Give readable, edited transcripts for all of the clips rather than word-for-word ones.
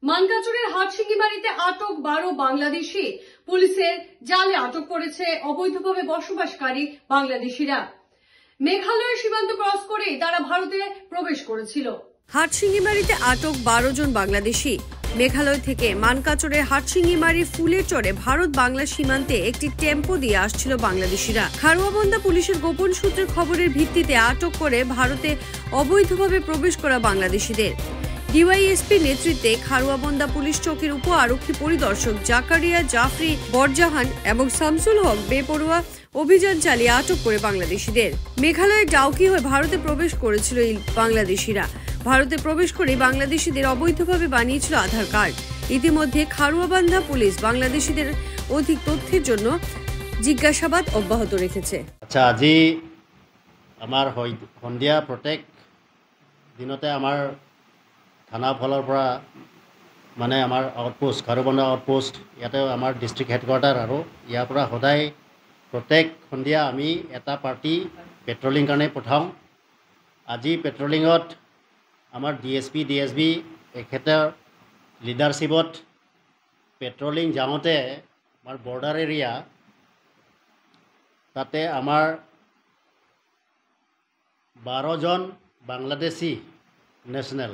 মানকাচুরের হাটশিঙ্গিমারিতে আটক 12 বাংলাদেশি পুলিশের জালে আটক করেছে অবৈধভাবে বসবাসকারী বাংলাদেশিরা। মেঘালয়ের সীমান্ত ক্রস করেই তারা ভারতে প্রবেশ করেছিল। হাটশিঙ্গিমারিতে আটক 12 জন বাংলাদেশি। মেঘালয় থেকে মানকাচরের হাটশিঙ্গিমারি ফুলের চরে ভারত বাংলা সীমান্তে একটি টেম্পো দিয়ে আসছিল বাংলাদেশিরা। খারুয়াবন্দা পুলিশের গোপন সূত্রের খবরের ভিত্তিতে আটক করে ভারতে অবৈধভাবে প্রবেশ করা বাংলাদেশিদের। ডিওয়াইএসপি নেতৃত্বে খারুয়াবন্দা পুলিশ চৌকির উপ আরক্ষী পরিদর্শক জাকারিয়া জাফরি বরজাহান এবং শামসুল হক বেপরোয়া অভিযান চালিয়ে আটক করে বাংলাদেশিদের। মেঘালয়ের ডাউকি হয়ে ভারতে প্রবেশ করেছিল এই বাংলাদেশিরা। ভারতে প্রবেশ করে বাংলাদেশিদের অবৈধভাবে বানিয়েছিল আধার কার্ড। ইতিমধ্যে খারুয়াবান্ধা পুলিশ বাংলাদেশিদের অধিক তথ্যের জন্য জিজ্ঞাসাবাদ অব্যাহত রেখেছে। আচ্ছা, আজি আমাৰ সন্ধিয়া প্ৰত্যেক দিনতে আমাৰ থানা ফালৰ পৰা মানে আমাৰ আউটপোষ্ট খাৰুবান্ধা আউটপোষ্ট ইয়াতে আমাৰ ডিষ্ট্ৰিক্ট হেডকোৱাৰ্টাৰ আৰু ইয়াৰ পৰা সদায় প্ৰত্যেক সন্ধিয়া আমি এটা পাৰ্টি পেট্ৰলিং কাৰণে পঠাওঁ। আজি পেট্ৰলিঙত আমাৰ ডিএছপি ডিএছবি এখেতৰ লিডাৰশ্বিপত পেট্ৰলিং যাওঁতে আমাৰ বৰ্ডাৰ এৰিয়া তাতে আমাৰ 12 জন বাংলাদেশী নেশ্যনেল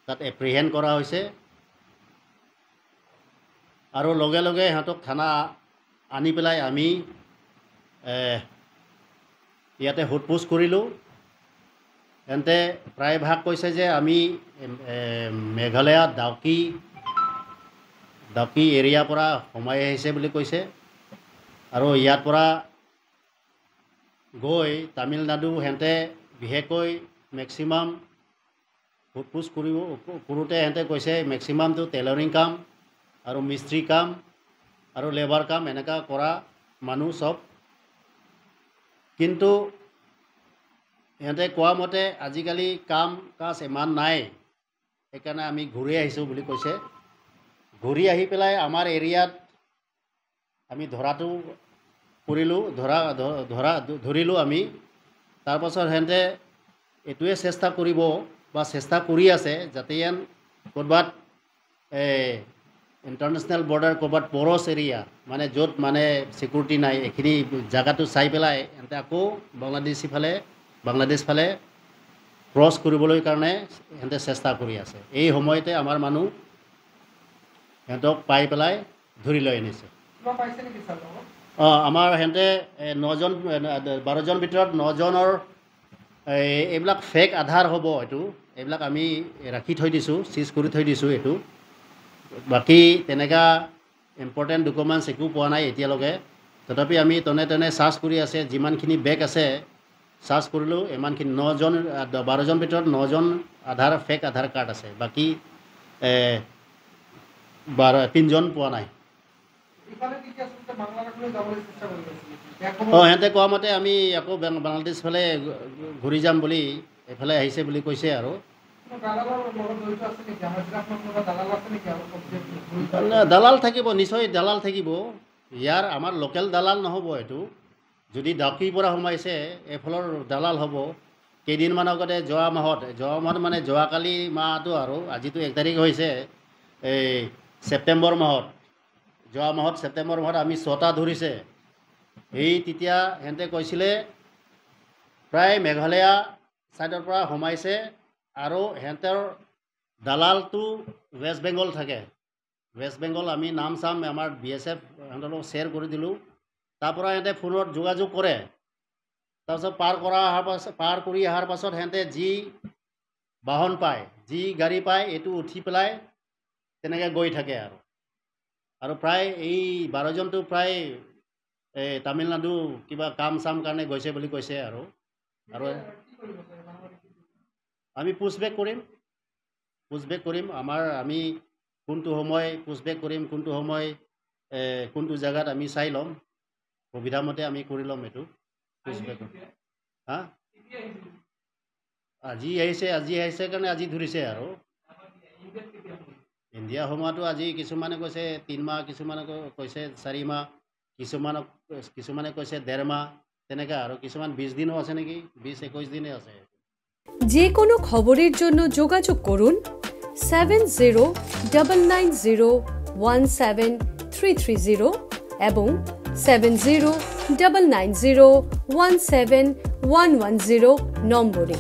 তাত এপ্ৰিহেণ্ড কৰা হৈছে আৰু লগে লগে সিহঁতক থানা আনি পেলাই আমি ইয়াতে সোধপোছ কৰিলোঁ। এন্তে প্ৰায়ভাগ কৈছে যে আমি মেঘালয়া ডাউকি এৰিয়াৰ পৰা সোমাই আহিছে বুলি কৈছে আৰু ইয়াৰ পৰা গৈ তামিলনাডু সিহঁতে বিশেষকৈ মেক্সিমাম সোধপোছ কৰোঁতে সিহঁতে কৈছে মেক্সিমামটো টেইলৰিং কাম আৰু মিস্ত্ৰী কাম আৰু লেবাৰ কাম এনেকুৱা কৰা মানুহ চব। কিন্তু সিহঁতে কোৱা মতে আজিকালি কাম কাজ ইমান নাই, সেইকাৰণে আমি ঘূৰি আহিছোঁ বুলি কৈছে। ঘূৰি আহি পেলাই আমাৰ এৰিয়াত আমি ধৰাটো কৰিলোঁ, ধৰিলোঁ আমি। তাৰপাছত সিহঁতে এইটোৱে চেষ্টা কৰিব বা চেষ্টা কৰি আছে যাতে ইয়াত ক'ৰবাত ইণ্টাৰনেশ্যনেল বৰ্ডাৰ ক'ৰবাত পৰছ এৰিয়া মানে য'ত মানে ছিকিউৰিটি নাই এইখিনি জেগাটো চাই পেলাই সিহঁতে আকৌ বাংলাদেশ ফালে ক্ৰছ কৰিবলৈ কাৰণে সিহঁতে চেষ্টা কৰি আছে। এই সময়তে আমাৰ মানুহ সিহঁতক পাই পেলাই ধৰি লৈ আনিছে। আমাৰ সিহঁতে 12 জন ভিতৰত 9 জনৰ এইবিলাক ফেক আধাৰ হ'ব। এইবিলাক আমি ৰাখি থৈ দিছোঁ, চিজ কৰি থৈ দিছোঁ। এইটো বাকী তেনেকুৱা ইম্পৰ্টেণ্ট ডকুমেণ্টছ একো পোৱা নাই এতিয়ালৈকে। তথাপি আমি তেনে চাৰ্চ কৰি আছে, যিমানখিনি বেগ আছে চাৰ্চ কৰিলোঁ। ইমানখিনি 12 জন ভিতৰত 9 জন ফেক আধাৰ কাৰ্ড আছে, বাকী 3 জন পোৱা নাই। সিহঁতে কোৱা মতে আমি আকৌ বাংলাদেশ ফালে ঘূৰি যাম বুলি এইফালে আহিছে বুলি কৈছে। আৰু দালাল থাকিব, নিশ্চয় দালাল থাকিব। ইয়াৰ আমাৰ লোকেল দালাল নহ'ব। এইটো যদি ডাউকিৰ পৰা সোমাইছে এইফালৰ দালাল হ'ব। কেইদিনমান আগতে যোৱা মাহত মানে যোৱাকালি মাহটো আৰু আজিতো 1 তাৰিখ হৈছে, এই ছেপ্টেম্বৰ মাহত আমি 6টা ধৰিছে। তেতিয়া সিহঁতে কৈছিলে প্ৰায় মেঘালয়া ছাইডৰ পৰা সোমাইছে আৰু সিহঁতৰ দালালটো ৱেষ্ট বেংগল থাকে। ৱেষ্ট বেংগল আমি নাম চাম আমাৰ BSF সিহঁতৰ লগত শ্বেয়াৰ কৰি দিলোঁ। তাৰপৰা সিহঁতে ফোনত যোগাযোগ কৰে। তাৰপিছত পাৰ কৰি অহাৰ পাছত সিহঁতে যি বাহন পায়, যি গাড়ী পায়, এইটো উঠি পেলাই তেনেকৈ গৈ থাকে। আৰু প্ৰায় এই 12 জনটো প্ৰায় তামিলনাডু কিবা কাম চাম কাৰণে গৈছে বুলি কৈছে। আৰু আমি পুছবেক কৰিম। আমি কোনটো সময় পুছবেক কৰিম, কোনটো সময় কোনটো জেগাত আমি চাই ল'ম, সুবিধামতে আমি কৰি ল'ম। এইটো পুছবেক আজি আহিছে কাৰণে আজি ধৰিছে। আৰু ইণ্ডিয়া সোমোৱাটো আজি কিছুমানে কৈছে 3 মাহ, কিছুমানে কৈছে 4 মাহ, কিছুমানে কৈছে 1.5 মাহ, তেনেকুৱা। আৰু কিছুমান 20 দিনো আছে নেকি, 20-21 দিনে আছে। যে কোনো খবরের জন্য যোগাযোগ করুন 7099017330 এবং 7099017110 নম্বরে।